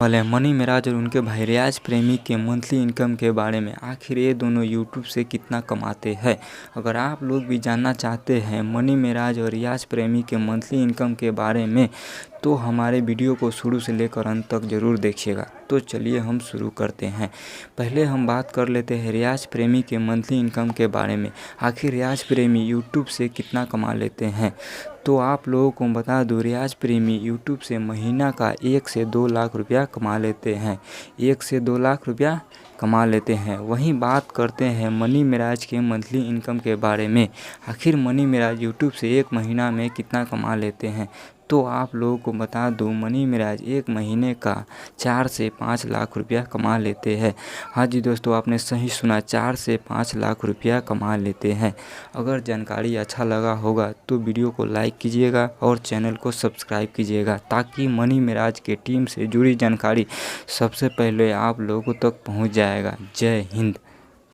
वाले मनी मिराज और उनके भाई रियाज प्रेमी के मंथली इनकम के बारे में। आखिर ये दोनों यूट्यूब से कितना कमाते हैं। अगर आप लोग भी जानना चाहते हैं मनी मिराज और रियाज प्रेमी के मंथली इनकम के बारे में तो हमारे वीडियो को शुरू से लेकर अंत तक ज़रूर देखिएगा। तो चलिए हम शुरू करते हैं। पहले हम बात कर लेते हैं रियाज प्रेमी के मंथली इनकम के बारे में। आखिर रियाज प्रेमी यूट्यूब से कितना कमा लेते हैं। तो आप लोगों को बता दूं, रियाज प्रेमी यूट्यूब से महीना का 1 से 2 लाख रुपया कमा लेते हैं। 1 से 2 लाख रुपया कमा लेते हैं। वहीं बात करते हैं मनी मिराज के मंथली इनकम के बारे में। आखिर मनी मिराज यूट्यूब से एक महीना में कितना कमा लेते हैं। तो आप लोगों को बता दूं, मनी मिराज एक महीने का 4 से 5 लाख रुपया कमा लेते हैं। हाँ जी दोस्तों, आपने सही सुना, 4 से 5 लाख रुपया कमा लेते हैं। अगर जानकारी अच्छा लगा होगा तो वीडियो को लाइक कीजिएगा और चैनल को सब्सक्राइब कीजिएगा ताकि मनी मिराज के टीम से जुड़ी जानकारी सबसे पहले आप लोगों तक पहुंच जाएगा। जय हिंद।